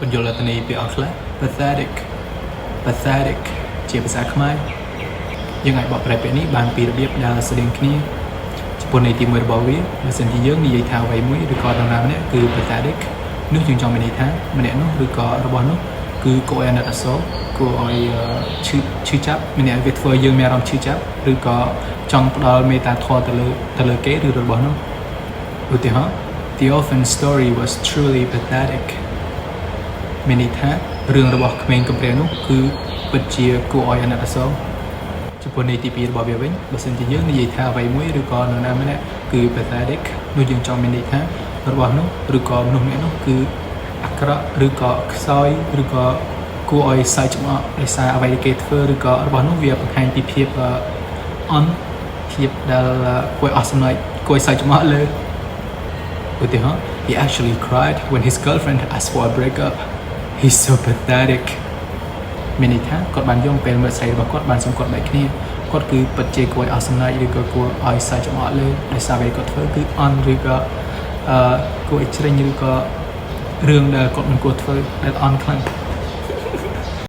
បញ្យលអត្ថន័យពីអង់គ្លេស pathetic ជាភាសាខ្មែរយើងអាចបកប្រែពាក្យនេះបានពីរបៀបដែលស្តៀងគ្នាចំពោះន័យទី1របស់វាបើសិនជាយើងនិយាយថាអ្វីមួយឬក៏នរណាម្នាក់គឺ pathetic នោះយើងចង់មានន័យថាម្នាក់នោះឬក៏របស់នោះគឺគួរឲ្យអាណិតអាសូរគួរឲ្យឈឺចាប់ម្នាក់វាធ្វើយើងមានអារម្មណ៍ឈឺចាប់ឬក៏ចង់ផ្ដល់មេត្តាធម៌ទៅលើគេឬរបស់នោះឧទាហរណ៍ The orphan story was truly pathetic មានន័យថារឿងរបស់ក្មេងកំព្រានោះគឺពិតជាគួរឲ្យអាណិតអាសូរចំពោះន័យទី2របស់វាវិញបើសិនជាយើងនិយាយថាអ្វីមួយឬក៏នរណាម្នាក់គឺ pathetic នោះយើងចង់មានន័យថារបស់នោះឬក៏មនុស្សម្នាក់នោះគឺអាក្រក់ឬក៏ខ្សោយឬក៏គួរឲ្យសើចចំអកដោយសារអ្វីដែលគេធ្វើឬក៏របស់នោះវាបង្ហាញពីភាពភាពដែលគួរឲ្យអស់សំណើចគួរឲ្យសើចចំអកលើឧទាហរណ៍ He actually cried when his girlfriend asked for a breakup He's so pathetic មានន័យថាគាត់បានយកពេលមិត្តស្រីរបស់គាត់បានសុំគាត់បែកគ្នាគាត់គឺពិតជាគួរឲ្យអស់សំណើចឬក៏គួរឲ្យសើចចំអកលើដោយសារអ្វីគាត់ធ្វើគឺអន់ឬក៏គួរឲ្យជ្រិញឬក៏រឿងដែលគាត់មិនគួរធ្វើដែលអន់ខ្លាំង